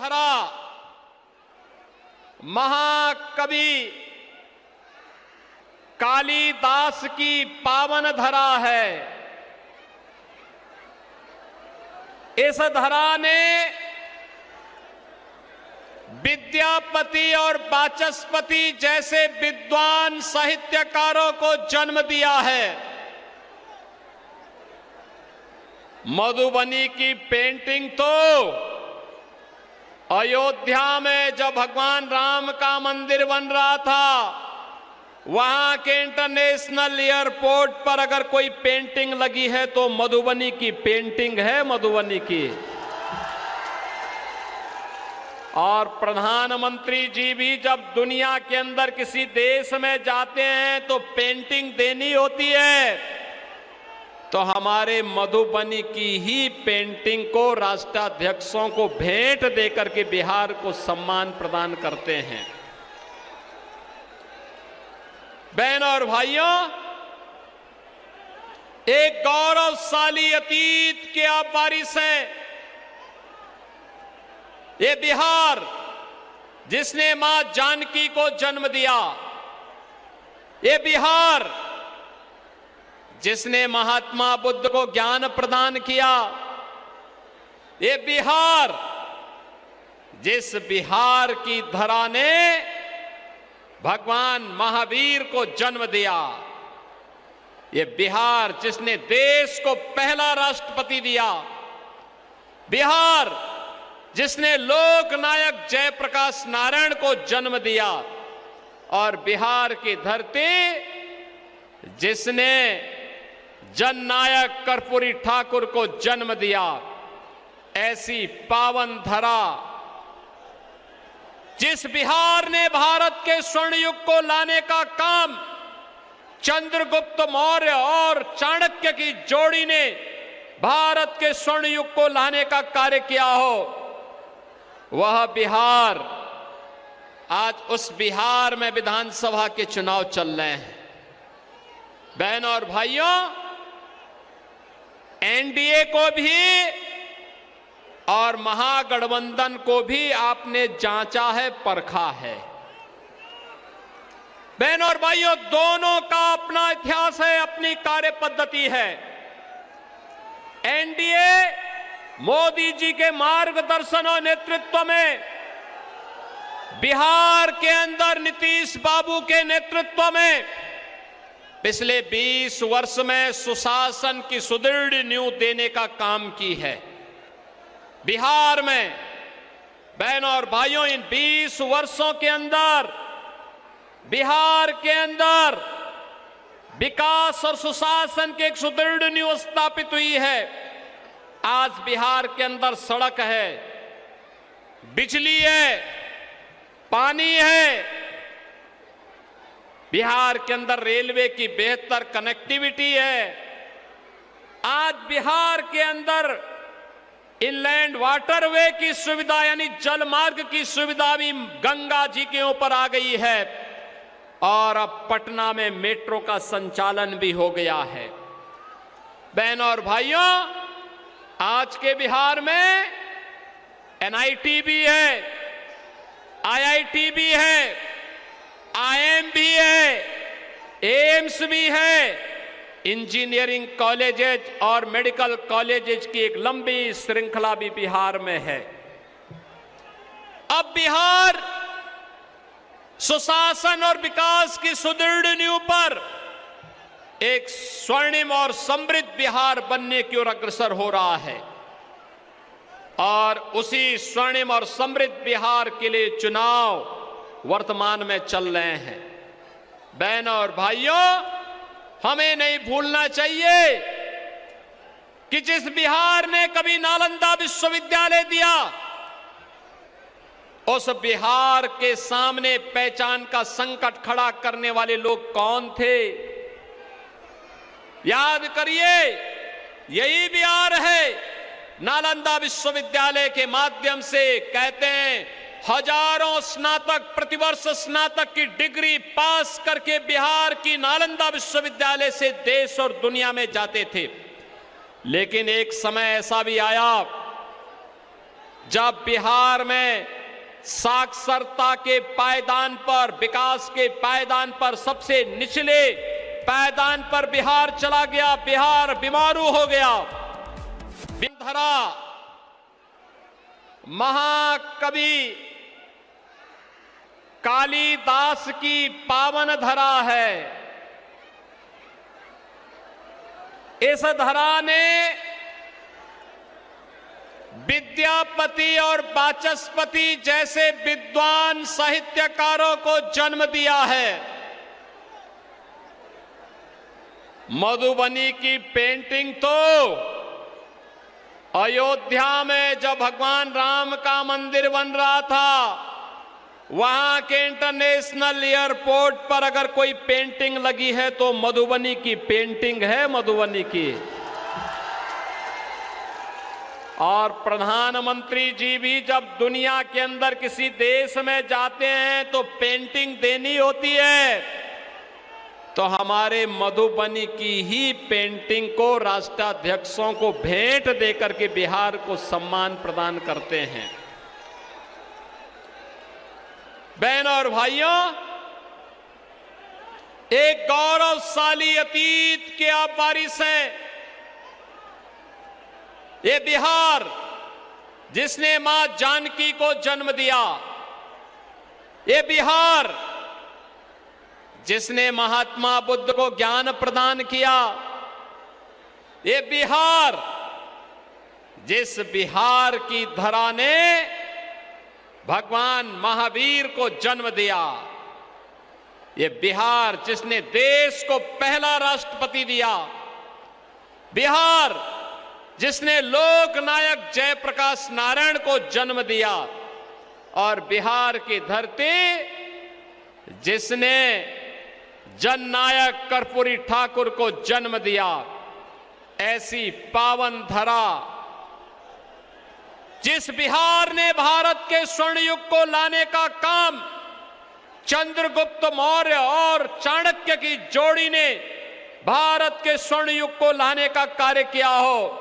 धरा महाकवि कालिदास की पावन धरा है। इस धरा ने विद्यापति और वाचस्पति जैसे विद्वान साहित्यकारों को जन्म दिया है। मधुबनी की पेंटिंग तो अयोध्या में जब भगवान राम का मंदिर बन रहा था, वहां के इंटरनेशनल एयरपोर्ट पर अगर कोई पेंटिंग लगी है तो मधुबनी की पेंटिंग है, मधुबनी की। और प्रधानमंत्री जी भी जब दुनिया के अंदर किसी देश में जाते हैं तो पेंटिंग देनी होती है, तो हमारे मधुबनी की ही पेंटिंग को राष्ट्राध्यक्षों को भेंट देकर के बिहार को सम्मान प्रदान करते हैं। बहनों और भाइयों, एक गौरवशाली अतीत के आप वारिस हैं। ये बिहार जिसने मां जानकी को जन्म दिया, ये बिहार जिसने महात्मा बुद्ध को ज्ञान प्रदान किया, ये बिहार जिस बिहार की धरा ने भगवान महावीर को जन्म दिया, ये बिहार जिसने देश को पहला राष्ट्रपति दिया, बिहार जिसने लोकनायक जयप्रकाश नारायण को जन्म दिया, और बिहार की धरती जिसने जननायक कर्पूरी ठाकुर को जन्म दिया। ऐसी पावन धरा जिस बिहार ने भारत के स्वर्ण युग को लाने का काम चंद्रगुप्त मौर्य और चाणक्य की जोड़ी ने भारत के स्वर्ण युग को लाने का कार्य किया हो, वह बिहार, आज उस बिहार में विधानसभा के चुनाव चल रहे हैं। बहनों और भाइयों, एनडीए को भी और महागठबंधन को भी आपने जांचा है, परखा है। बहनों और भाइयों, दोनों का अपना इतिहास है, अपनी कार्य पद्धति है। एनडीए मोदी जी के मार्गदर्शन और नेतृत्व में बिहार के अंदर नीतीश बाबू के नेतृत्व में पिछले 20 वर्ष में सुशासन की सुदृढ़ नींव देने का काम की है। बिहार में बहनों और भाइयों, इन 20 वर्षों के अंदर बिहार के अंदर विकास और सुशासन की एक सुदृढ़ नींव स्थापित हुई है। आज बिहार के अंदर सड़क है, बिजली है, पानी है, बिहार के अंदर रेलवे की बेहतर कनेक्टिविटी है। आज बिहार के अंदर इनलैंड वाटरवे की सुविधा यानी जल मार्ग की सुविधा भी गंगा जी के ऊपर आ गई है, और अब पटना में मेट्रो का संचालन भी हो गया है। बहनों और भाइयों, आज के बिहार में एनआईटी भी है, आईआईटी भी है, आईएम भी है, एम्स भी है, इंजीनियरिंग कॉलेजेज और मेडिकल कॉलेजेज की एक लंबी श्रृंखला भी बिहार में है। अब बिहार सुशासन और विकास की सुदृढ़ नींव पर एक स्वर्णिम और समृद्ध बिहार बनने की ओर अग्रसर हो रहा है, और उसी स्वर्णिम और समृद्ध बिहार के लिए चुनाव वर्तमान में चल रहे हैं। बहनों और भाइयों, हमें नहीं भूलना चाहिए कि जिस बिहार ने कभी नालंदा विश्वविद्यालय दिया, उस बिहार के सामने पहचान का संकट खड़ा करने वाले लोग कौन थे? याद करिए, यही बिहार है। नालंदा विश्वविद्यालय के माध्यम से कहते हैं हजारों स्नातक प्रतिवर्ष स्नातक की डिग्री पास करके बिहार की नालंदा विश्वविद्यालय से देश और दुनिया में जाते थे। लेकिन एक समय ऐसा भी आया जब बिहार में साक्षरता के पायदान पर, विकास के पायदान पर, सबसे निचले पायदान पर बिहार चला गया, बिहार बीमारू हो गया। धरा महाकवि कालिदास की पावन धरा है। इस धरा ने विद्यापति और वाचस्पति जैसे विद्वान साहित्यकारों को जन्म दिया है। मधुबनी की पेंटिंग तो अयोध्या में जब भगवान राम का मंदिर बन रहा था, वहां के इंटरनेशनल एयरपोर्ट पर अगर कोई पेंटिंग लगी है तो मधुबनी की पेंटिंग है, मधुबनी की। और प्रधानमंत्री जी भी जब दुनिया के अंदर किसी देश में जाते हैं तो पेंटिंग देनी होती है, तो हमारे मधुबनी की ही पेंटिंग को राष्ट्राध्यक्षों को भेंट देकर के बिहार को सम्मान प्रदान करते हैं। बहनों और भाइयों, एक गौरवशाली अतीत के आप वारिस हैं। ये बिहार जिसने मां जानकी को जन्म दिया, ये बिहार जिसने महात्मा बुद्ध को ज्ञान प्रदान किया, ये बिहार जिस बिहार की धरा ने भगवान महावीर को जन्म दिया, ये बिहार जिसने देश को पहला राष्ट्रपति दिया, बिहार जिसने लोकनायक जयप्रकाश नारायण को जन्म दिया, और बिहार की धरती जिसने जननायक कर्पूरी ठाकुर को जन्म दिया। ऐसी पावन धरा, जिस बिहार ने भारत के स्वर्ण युग को लाने का काम चंद्रगुप्त मौर्य और चाणक्य की जोड़ी ने भारत के स्वर्ण युग को लाने का कार्य किया हो,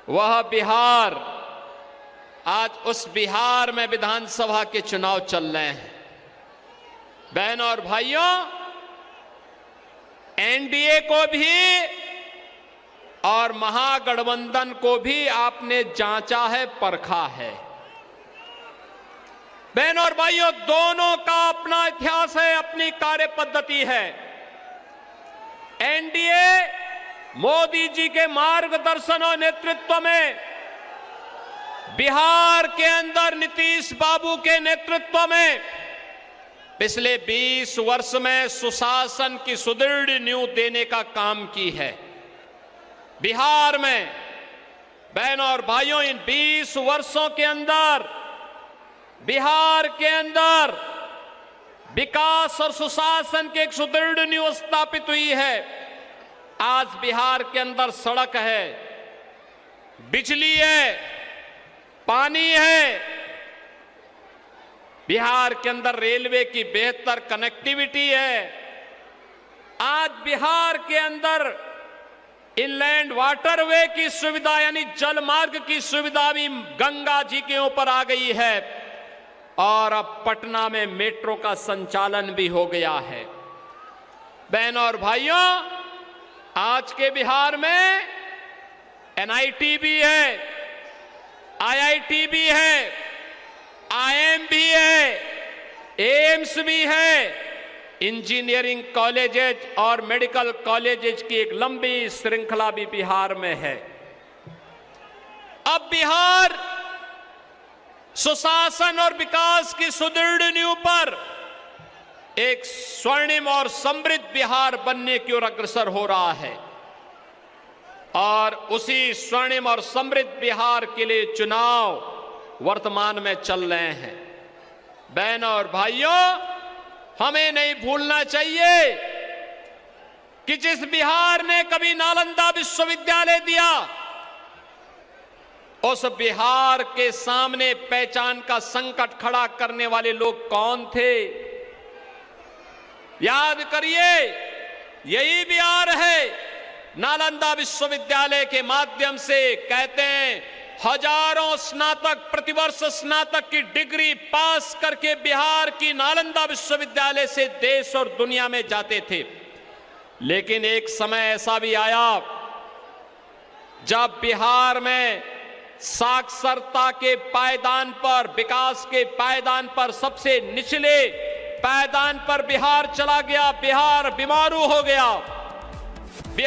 वह बिहार, आज उस बिहार में विधानसभा के चुनाव चल रहे हैं। बहनों और भाइयों, एनडीए को भी और महागठबंधन को भी आपने जांचा है, परखा है। बहनों और भाइयों, दोनों का अपना इतिहास है, अपनी कार्य पद्धति है। एनडीए मोदी जी के मार्गदर्शन और नेतृत्व में, बिहार के अंदर नीतीश बाबू के नेतृत्व में पिछले 20 वर्ष में सुशासन की सुदृढ़ नींव देने का काम की है। बिहार में बहनों और भाइयों, इन 20 वर्षों के अंदर बिहार के अंदर विकास और सुशासन की एक सुदृढ़ नींव स्थापित हुई है। आज बिहार के अंदर सड़क है, बिजली है, पानी है, बिहार के अंदर रेलवे की बेहतर कनेक्टिविटी है। आज बिहार के अंदर इनलैंड वाटरवे की सुविधा यानी जल मार्ग की सुविधा भी गंगा जी के ऊपर आ गई है, और अब पटना में मेट्रो का संचालन भी हो गया है। बहनों और भाइयों, आज के बिहार में एनआईटी भी है, आईआईटी भी है, आईएम भी है, एम्स भी है, इंजीनियरिंग कॉलेजेज और मेडिकल कॉलेजेज की एक लंबी श्रृंखला भी बिहार में है। अब बिहार सुशासन और विकास की सुदृढ़ नींव पर एक स्वर्णिम और समृद्ध बिहार बनने की ओर अग्रसर हो रहा है, और उसी स्वर्णिम और समृद्ध बिहार के लिए चुनाव वर्तमान में चल रहे हैं। बहनों और भाइयों, हमें नहीं भूलना चाहिए कि जिस बिहार ने कभी नालंदा विश्वविद्यालय दिया, उस बिहार के सामने पहचान का संकट खड़ा करने वाले लोग कौन थे? याद करिए, यही बिहार है। नालंदा विश्वविद्यालय के माध्यम से कहते हैं हजारों स्नातक प्रतिवर्ष स्नातक की डिग्री पास करके बिहार की नालंदा विश्वविद्यालय से देश और दुनिया में जाते थे। लेकिन एक समय ऐसा भी आया जब बिहार में साक्षरता के पायदान पर, विकास के पायदान पर सबसे निचले पायदान पर बिहार चला गया, बिहार बीमारू हो गया।